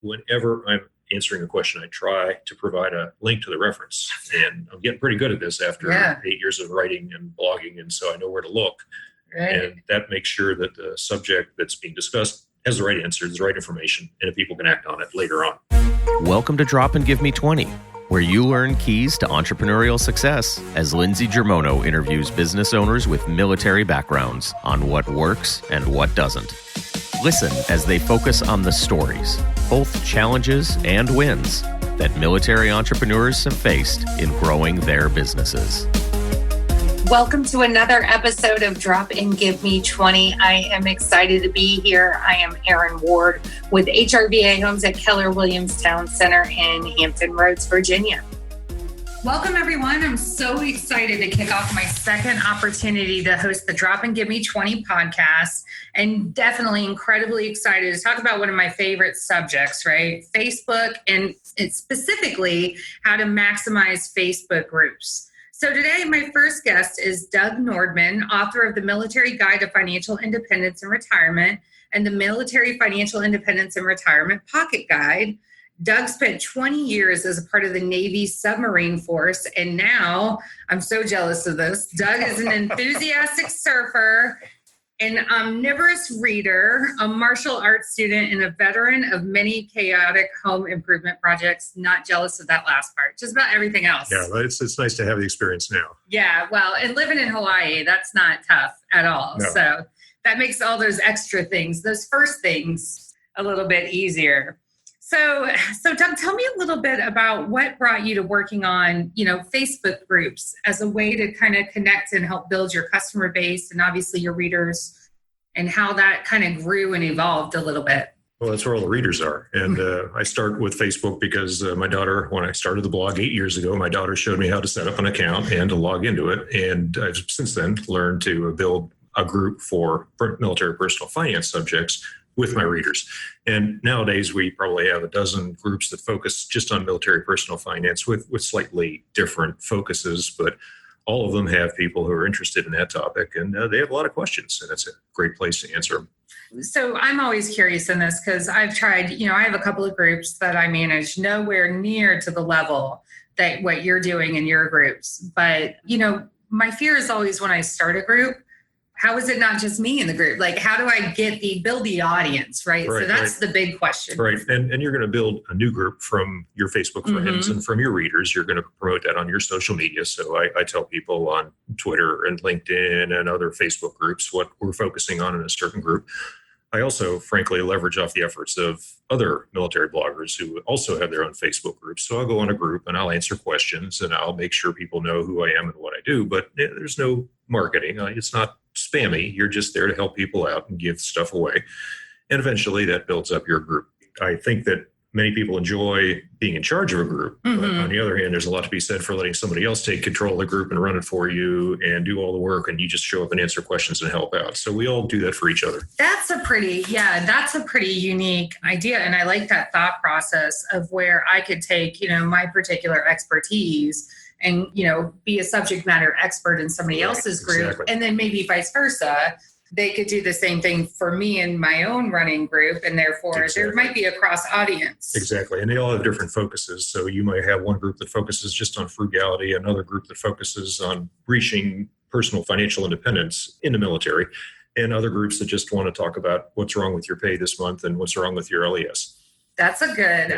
whenever I'm answering a question, I try to provide a link to the reference. And I'm getting pretty good at this after 8 years of writing and blogging. And so I know where to look. Right. And that makes sure that the subject that's being discussed has the right answers, the right information, and if people can act on it later on. Welcome to Drop and Give Me 20, where you learn keys to entrepreneurial success as Lindsay Germono interviews business owners with military backgrounds on what works and what doesn't. Listen as they focus on the stories, both challenges and wins, that military entrepreneurs have faced in growing their businesses. Welcome to another episode of Drop and Give Me 20. I am excited to be here. I am Erin Ward with HRVA Homes at Keller Williams Town Center in Hampton Roads, Virginia. Welcome, everyone. I'm so excited to kick off my second opportunity to host the Drop and Give Me 20 podcast, and definitely incredibly excited to talk about one of my favorite subjects, right? Facebook, and it's specifically how to maximize Facebook groups. So today, my first guest is Doug Nordman, author of the Military Guide to Financial Independence and Retirement and the Military Financial Independence and Retirement Pocket Guide. Doug spent 20 years as a part of the Navy submarine force, and now, I'm so jealous of this, Doug is an enthusiastic surfer, an omnivorous reader, a martial arts student, and a veteran of many chaotic home improvement projects. Not jealous of that last part, just about everything else. Yeah, it's nice to have the experience now. Yeah, well, and living in Hawaii, that's not tough at all. No. So that makes all those extra things, those first things, a little bit easier. So Doug, tell me a little bit about what brought you to working on, Facebook groups as a way to kind of connect and help build your customer base and obviously your readers, and how that kind of grew and evolved a little bit. Well, that's where all the readers are. And I start with Facebook because my daughter, when I started the blog 8 years ago, my daughter showed me how to set up an account and to log into it. And I've since then learned to build a group for military personal finance subjects with my readers. And nowadays, we probably have a dozen groups that focus just on military personal finance with slightly different focuses, but all of them have people who are interested in that topic, and they have a lot of questions, and it's a great place to answer them. So I'm always curious in this because I've tried, I have a couple of groups that I manage, nowhere near to the level that what you're doing in your groups. But, my fear is always when I start a group, how is it not just me in the group? Like, how do I build the audience, right? So that's the big question. Right. And you're going to build a new group from your Facebook friends and from your readers. You're going to promote that on your social media. So I tell people on Twitter and LinkedIn and other Facebook groups what we're focusing on in a certain group. I also, frankly, leverage off the efforts of other military bloggers who also have their own Facebook groups. So I'll go on a group and I'll answer questions and I'll make sure people know who I am and what I do. But there's no marketing. It's not spammy. You're just there to help people out and give stuff away. And eventually that builds up your group. I think that many people enjoy being in charge of a group. But on the other hand, there's a lot to be said for letting somebody else take control of the group and run it for you and do all the work. And you just show up and answer questions and help out. So we all do that for each other. That's a pretty unique idea. And I like that thought process of where I could take, my particular expertise and, be a subject matter expert in somebody else's group. Exactly. And then maybe vice versa. They could do the same thing for me in my own running group. And therefore, there might be a cross audience. Exactly. And they all have different focuses. So you might have one group that focuses just on frugality, another group that focuses on reaching personal financial independence in the military, and other groups that just want to talk about what's wrong with your pay this month and what's wrong with your LES. That's a good,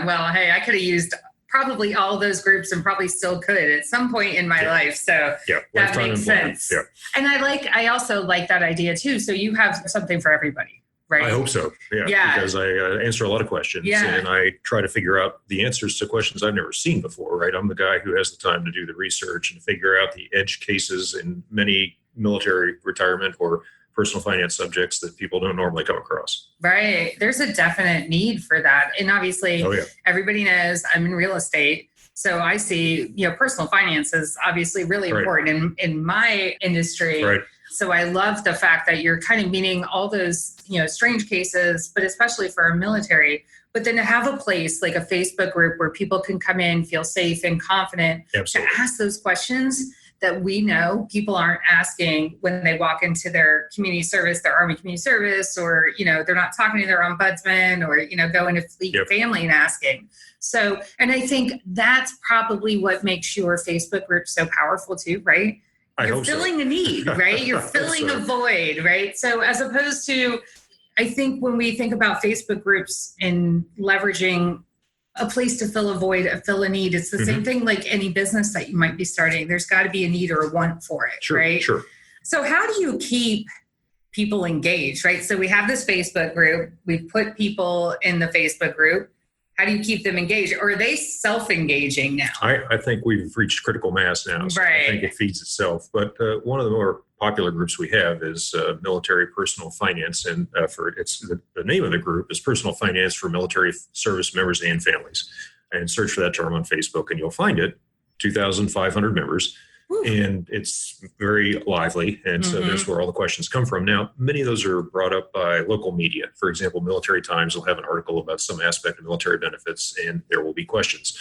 well, hey, I could have used probably all those groups and probably still could at some point in my life. So that makes sense. Yeah. And I also like that idea too. So you have something for everybody, right? I hope so. Yeah. Because I answer a lot of questions and I try to figure out the answers to questions I've never seen before, right? I'm the guy who has the time to do the research and figure out the edge cases in many military retirement or personal finance subjects that people don't normally come across. Right. There's a definite need for that. And obviously, everybody knows I'm in real estate. So I see, personal finance is obviously really important in my industry. Right. So I love the fact that you're kind of meeting all those, strange cases, but especially for our military. But then to have a place like a Facebook group where people can come in, feel safe and confident to ask those questions that we know people aren't asking when they walk into their community service, their Army community service, or, they're not talking to their ombudsman or, going to Fleet Family and asking. So, and I think that's probably what makes your Facebook group so powerful too, right? You're filling a need, right? You're filling a void, right? So as opposed to, I think when we think about Facebook groups and leveraging a place to fill a void, fill a need, it's the same thing like any business that you might be starting. There's got to be a need or a want for it, right? Sure. So how do you keep people engaged, right? So we have this Facebook group. We've put people in the Facebook group. How do you keep them engaged? Or are they self-engaging now? I think we've reached critical mass now. So I think it feeds itself. But one of the more popular groups we have is Military Personal Finance. And the name of the group is Personal Finance for Military Service Members and Families. And search for that term on Facebook and you'll find it. 2,500 members. Woo. And it's very lively. And so that's where all the questions come from. Now, many of those are brought up by local media. For example, Military Times will have an article about some aspect of military benefits, and there will be questions.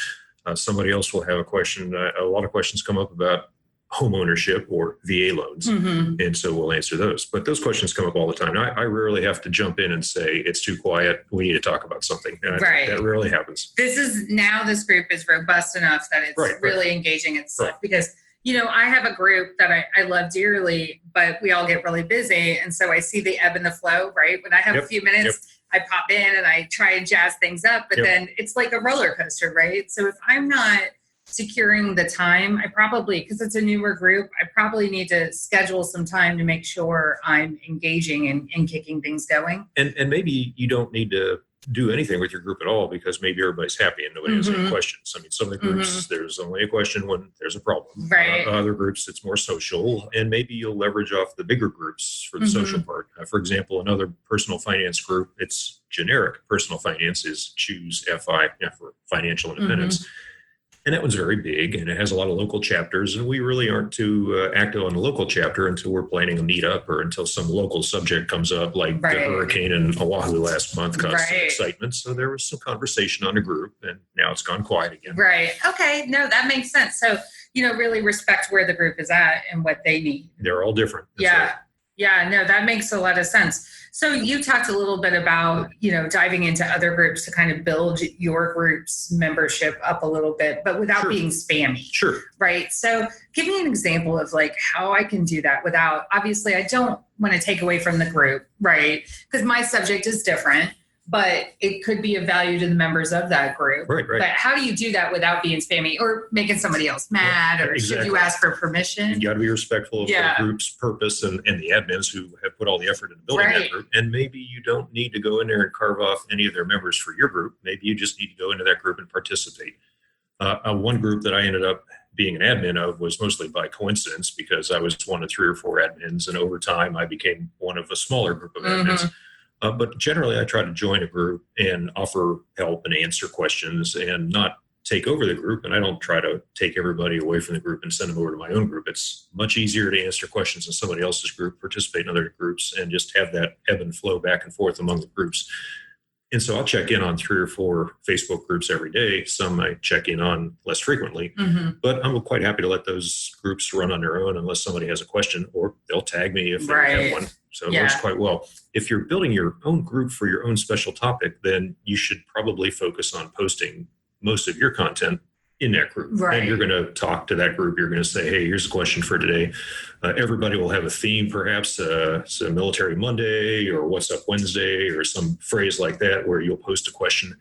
Somebody else will have a question. A lot of questions come up about home ownership or VA loans. And so we'll answer those. But those questions come up all the time. I rarely have to jump in and say, it's too quiet. We need to talk about something. That rarely happens. This group is robust enough that it's really engaging itself because I have a group that I love dearly, but we all get really busy. And so I see the ebb and the flow, right? When I have a few minutes, I pop in and I try and jazz things up, but then it's like a roller coaster, right? So if I'm not securing the time, because it's a newer group, I probably need to schedule some time to make sure I'm engaging and kicking things going. And maybe you don't need to do anything with your group at all because maybe everybody's happy and nobody has any questions. I mean, some of the groups, there's only a question when there's a problem. Right. Other groups, it's more social, and maybe you'll leverage off the bigger groups for the social part. For example, another personal finance group, it's generic. Personal finance is choose FI for financial independence. And that one's very big, and it has a lot of local chapters. And we really aren't too active on the local chapter until we're planning a meetup or until some local subject comes up, like the hurricane in Oahu last month caused some excitement. So there was some conversation on the group, and now it's gone quiet again. Right. Okay. No, that makes sense. So, really respect where the group is at and what they need. They're all different. Yeah, no, that makes a lot of sense. So you talked a little bit about, diving into other groups to kind of build your group's membership up a little bit, but without being spammy. Sure. Right. So give me an example of how I can do that without, obviously I don't want to take away from the group, right? Because my subject is different, but it could be of value to the members of that group. Right. But how do you do that without being spammy or making somebody else mad? Or should you ask for permission? You got to be respectful of the group's purpose and the admins who have put all the effort into building that group. And maybe you don't need to go in there and carve off any of their members for your group. Maybe you just need to go into that group and participate. One group that I ended up being an admin of was mostly by coincidence because I was one of 3 or 4 admins. And over time, I became one of a smaller group of admins. But generally, I try to join a group and offer help and answer questions and not take over the group. And I don't try to take everybody away from the group and send them over to my own group. It's much easier to answer questions in somebody else's group, participate in other groups, and just have that ebb and flow back and forth among the groups. And so I'll check in on 3 or 4 Facebook groups every day. Some I check in on less frequently, but I'm quite happy to let those groups run on their own unless somebody has a question, or they'll tag me if they have one. So it works quite well. If you're building your own group for your own special topic, then you should probably focus on posting most of your content in that group. Right. And you're going to talk to that group. You're going to say, hey, here's a question for today. Everybody will have a theme, perhaps so Military Monday or What's Up Wednesday or some phrase like that where you'll post a question.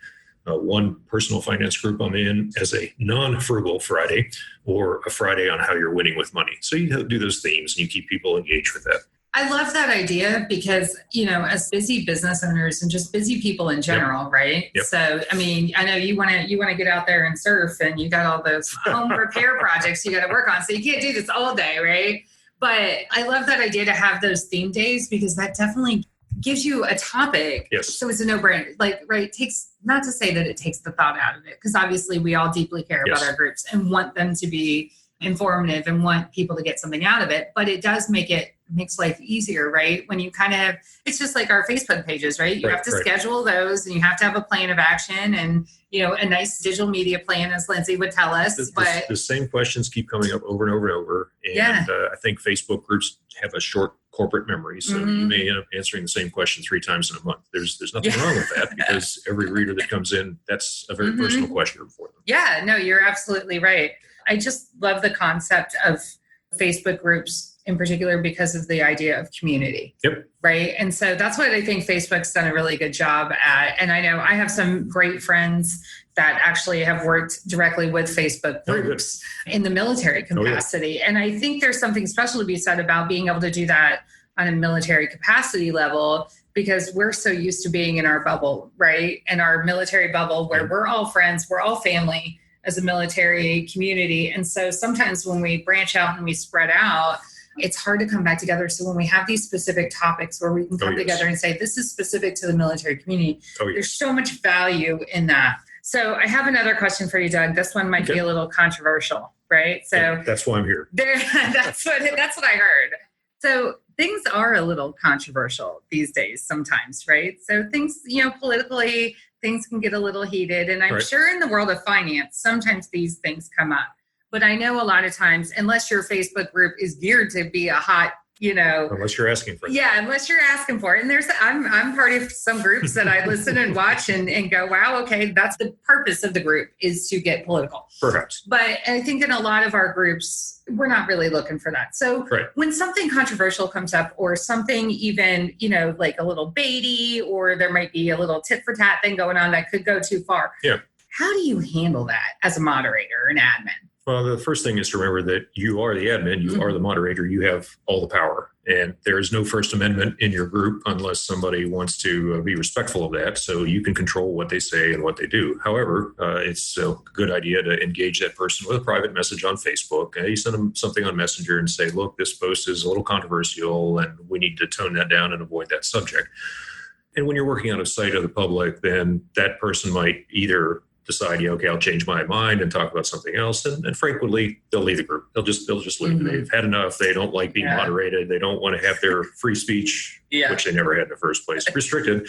One personal finance group I'm in as a non-frugal Friday or a Friday on how you're winning with money. So you do those themes and you keep people engaged with that. I love that idea because, as busy business owners and just busy people in general, right? Yep. So, I mean, I know you want to get out there and surf and you got all those home repair projects you got to work on. So you can't do this all day, right? But I love that idea to have those theme days because that definitely gives you a topic. Yes. So it's a no-brainer. Takes, not to say that it takes the thought out of it, because obviously we all deeply care about our groups and want them to be informative and want people to get something out of it, but it does make it makes life easier, right? When you it's just like our Facebook pages, right? You have to schedule those, and you have to have a plan of action and, a nice digital media plan, as Lindsay would tell us. The same questions keep coming up over and over and over. And I think Facebook groups have a short corporate memory. So you may end up answering the same question 3 times in a month. There's nothing wrong with that, because every reader that comes in, that's a very personal question for them. Yeah, no, you're absolutely right. I just love the concept of Facebook groups in particular because of the idea of community. Yep. Right. And so that's what I think Facebook's done a really good job at. And I know I have some great friends that actually have worked directly with Facebook groups in the military capacity. And I think there's something special to be said about being able to do that on a military capacity level, because we're so used to being in our bubble, right? In our military bubble where we're all friends, we're all family as a military community. And so sometimes when we branch out and we spread out, it's hard to come back together. So when we have these specific topics where we can come together and say, this is specific to the military community, there's so much value in that. So I have another question for you, Doug. This one might be a little controversial, right? So that's why I'm here. That's what I heard. So things are a little controversial these days sometimes, right? So things, politically, things can get a little heated. And I'm sure in the world of finance, sometimes these things come up. But I know a lot of times, unless your Facebook group is geared to be a hot, unless you're asking for it. Yeah, unless you're asking for it. And I'm part of some groups that I listen and watch and go, wow, okay, that's the purpose of the group, is to get political. Perhaps. But I think in a lot of our groups, we're not really looking for that. So when something controversial comes up, or something even, like a little baity, or there might be a little tit for tat thing going on that could go too far. Yeah. How do you handle that as a moderator or an admin? Well, the first thing is to remember that you are the admin, you are the moderator, you have all the power. And there is no First Amendment in your group unless somebody wants to be respectful of that. So you can control what they say and what they do. However, it's a good idea to engage that person with a private message on Facebook. You send them something on Messenger and say, look, this post is a little controversial and we need to tone that down and avoid that subject. And when you're working on a site of the public, then that person might either decide, okay, I'll change my mind and talk about something else. And frequently they'll leave the group. They'll just leave. They've had enough. They don't like being moderated. They don't want to have their free speech, which they never had in the first place, restricted.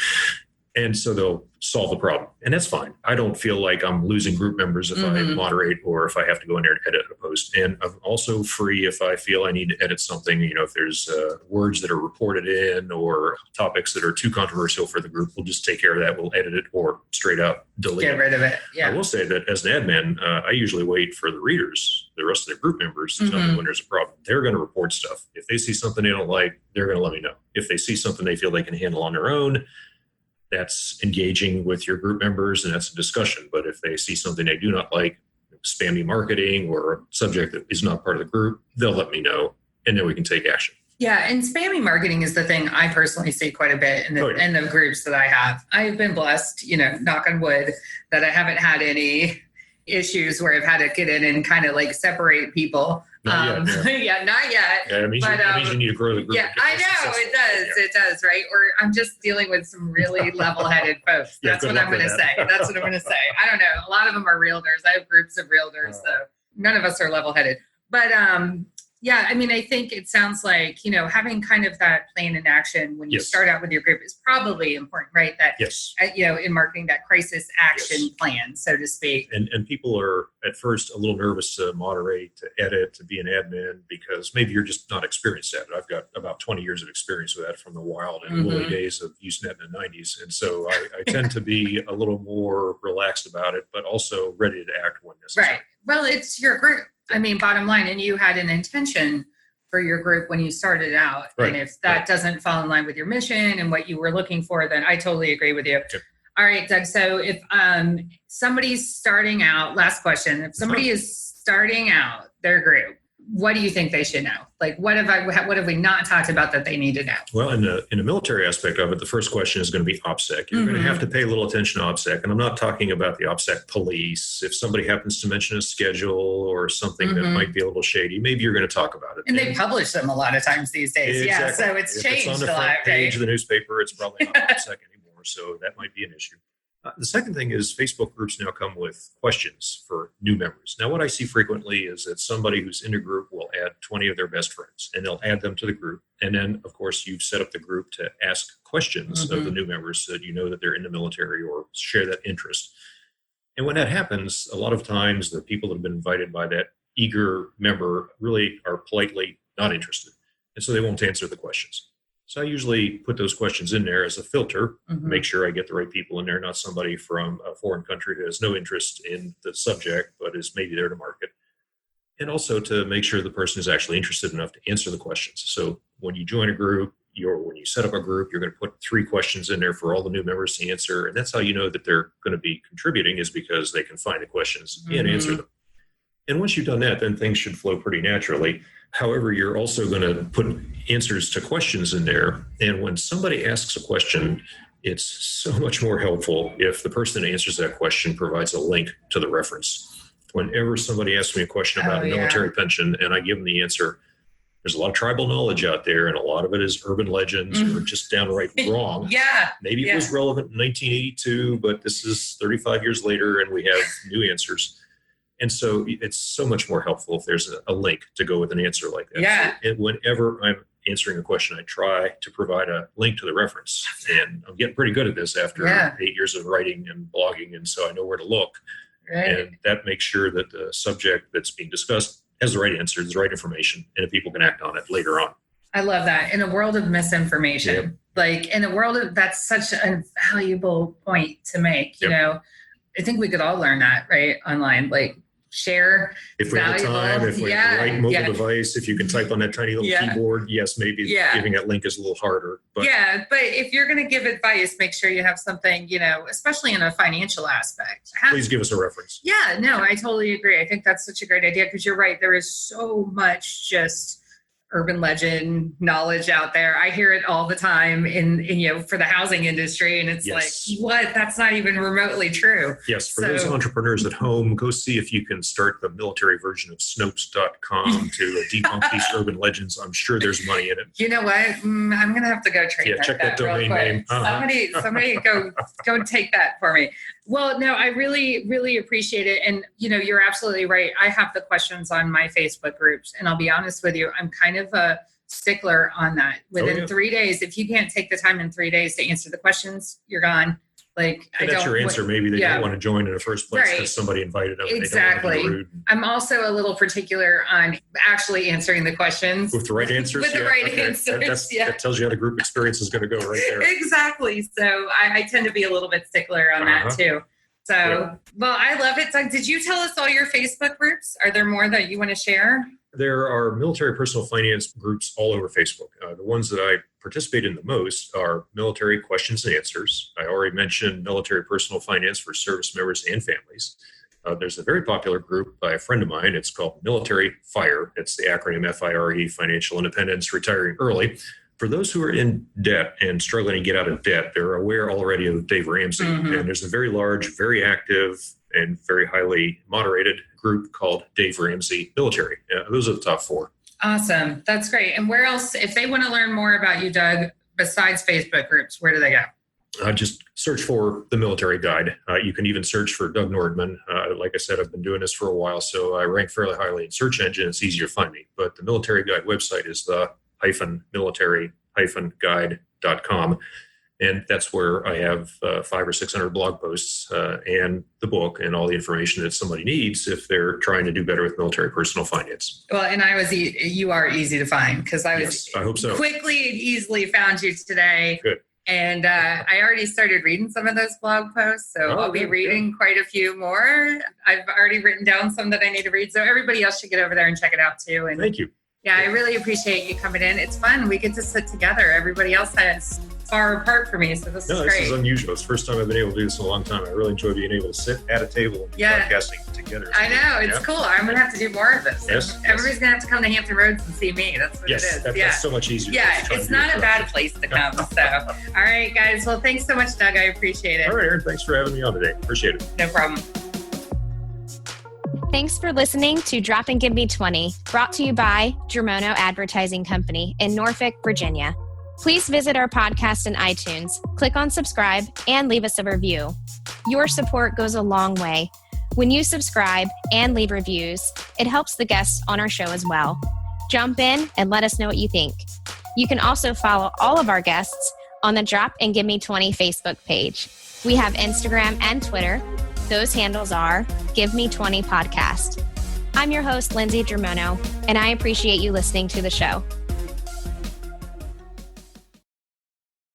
And so they'll solve the problem. And that's fine. I don't feel like I'm losing group members if I moderate, or if I have to go in there and edit a post. And I'm also free if I feel I need to edit something. If there's words that are reported in or topics that are too controversial for the group, we'll just take care of that. We'll edit it or straight up delete it. Get rid of it. Yeah. I will say that as an admin, I usually wait for the readers, the rest of the group members, to tell me when there's a problem. They're going to report stuff. If they see something they don't like, they're going to let me know. If they see something they feel they can handle on their own, that's engaging with your group members, and that's a discussion. But if they see something they do not like, spammy marketing or a subject that is not part of the group, they'll let me know, and then we can take action. Yeah, and spammy marketing is the thing I personally see quite a bit in the groups that I have. I've been blessed, knock on wood, that I haven't had any issues where I've had to get in and kind of like separate people. Not yet. Not yet. Yeah, it means you need to grow the group. Yeah, I know, it does. It does, right? Or I'm just dealing with some really level-headed folks. That's what I'm going to say. That's what I'm going to say. I don't know. A lot of them are realtors. I have groups of realtors, so none of us are level-headed. But yeah, I mean, I think it sounds like, having kind of that plan in action when you start out with your group is probably important, right? That, in marketing, that crisis action plan, so to speak. And people are at first a little nervous to moderate, to edit, to be an admin, because maybe you're just not experienced at it. I've got about 20 years of experience with that from the wild and woolly days of Usenet in the 90s. And so I tend to be a little more relaxed about it, but also ready to act when necessary. Right. Well, it's your group. I mean, bottom line, and you had an intention for your group when you started out. Right. And if that doesn't fall in line with your mission and what you were looking for, then I totally agree with you. Yep. All right, Doug. So if somebody's starting out, last question, if somebody is starting out their group, what do you think they should know? Like, what have we not talked about that they need to know? Well, in the military aspect of it, the first question is going to be OPSEC. You're going to have to pay a little attention to OPSEC. And I'm not talking about the OPSEC police. If somebody happens to mention a schedule or something that might be a little shady, maybe you're going to talk about it. And they publish them a lot of times these days. Exactly. Yeah, so it's changed a lot. If it's on the front page of the newspaper, it's probably not OPSEC anymore. So that might be an issue. The second thing is Facebook groups now come with questions for new members. Now, what I see frequently is that somebody who's in a group will add 20 of their best friends, and they'll add them to the group. And then, of course, you've set up the group to ask questions of the new members so that you know that they're in the military or share that interest. And when that happens, a lot of times the people that have been invited by that eager member really are politely not interested. And so they won't answer the questions. So I usually put those questions in there as a filter, make sure I get the right people in there, not somebody from a foreign country who has no interest in the subject, but is maybe there to market. And also to make sure the person is actually interested enough to answer the questions. So when you join a group, when you set up a group, you're going to put 3 questions in there for all the new members to answer. And that's how you know that they're going to be contributing, is because they can find the questions and answer them. And once you've done that, then things should flow pretty naturally. However, you're also going to put answers to questions in there. And when somebody asks a question, it's so much more helpful if the person that answers that question provides a link to the reference. Whenever somebody asks me a question about a military pension and I give them the answer, there's a lot of tribal knowledge out there, and a lot of it is urban legends or just downright wrong. Maybe it was relevant in 1982, but this is 35 years later and we have new answers. And so it's so much more helpful if there's a link to go with an answer like that. And whenever I'm answering a question, I try to provide a link to the reference. And I'm getting pretty good at this after 8 years of writing and blogging. And so I know where to look. And that makes sure that the subject that's being discussed has the right answers, the right information, and that people can act on it later on. I love that. In a world of misinformation, like in a world of, that's such a valuable point to make, you know, I think we could all learn that, right? Online, like share. If we have time, if we have the right mobile device, if you can type on that tiny little keyboard, yes, maybe giving that link is a little harder. But but if you're going to give advice, make sure you have something, you know, especially in a financial aspect. Please give us a reference. No, I totally agree. I think that's such a great idea because you're right. There is so much just urban legend knowledge out there. I hear it all the time in you know, for the housing industry. And it's like, what? That's not even remotely true. Yes. For those entrepreneurs at home, go see if you can start the military version of Snopes.com to debunk these urban legends. I'm sure there's money in it. You know what? I'm going to have to go trademark check that domain name. Somebody go take that for me. Well, no, I really, really appreciate it. And, you know, you're absolutely right. I have the questions on my Facebook groups. And I'll be honest with you, I'm kind of a stickler on that. Within 3 days, if you can't take the time in 3 days to answer the questions, you're gone. Like, and that's your answer. Maybe they don't want to join in the first place because somebody invited them. Exactly. They don't want to be rude. I'm also a little particular on actually answering the questions. With the right answers? With the right answers, That tells you how the group experience is going to go right there. Exactly. So I tend to be a little bit stickler on that too. So, well, I love it. So did you tell us all your Facebook groups? Are there more that you want to share? There are military personal finance groups all over Facebook. The ones that I participate in the most are military questions and answers. I already mentioned military personal finance for service members and families. There's a very popular group by a friend of mine. It's called Military FIRE. It's the acronym FIRE, Financial Independence, Retiring Early. For those who are in debt and struggling to get out of debt, they're aware already of Dave Ramsey. And there's a very large, very active, and very highly moderated group called Dave Ramsey Military. Those are the top 4. Awesome. That's great. And where else, if they want to learn more about you, Doug, besides Facebook groups, where do they go? Just search for the Military Guide. You can even search for Doug Nordman. Like I said, I've been doing this for a while, so I rank fairly highly in search engine. It's easier to find me. But the Military Guide website is the military-guide.com. And that's where I have 500 or 600 blog posts and the book and all the information that somebody needs if they're trying to do better with military personal finance. Well, and you are easy to find because I hope so. Quickly and easily found you today. Good. And I already started reading some of those blog posts, so I'll be reading quite a few more. I've already written down some that I need to read, so everybody else should get over there and check it out too. And thank you. Yeah, I really appreciate you coming in. It's fun. We get to sit together. Everybody else is far apart from me, so this is great. This is unusual. It's the first time I've been able to do this in a long time. I really enjoy being able to sit at a table and podcasting together. I know. It's cool. I'm going to have to do more of this. Everybody's going to have to come to Hampton Roads and see me. That's what it is. That's so much easier. Yeah, it's not a bad place to come. So, all right, guys. Well, thanks so much, Doug. I appreciate it. All right, Erin. Thanks for having me on today. Appreciate it. No problem. Thanks for listening to Drop and Give Me 20, brought to you by Germono Advertising Company in Norfolk, Virginia. Please visit our podcast in iTunes, click on subscribe, and leave us a review. Your support goes a long way. When you subscribe and leave reviews, it helps the guests on our show as well. Jump in and let us know what you think. You can also follow all of our guests on the Drop and Give Me 20 Facebook page. We have Instagram and Twitter. Those handles are Give Me 20 Podcast. I'm your host, Lindsay Germono, and I appreciate you listening to the show.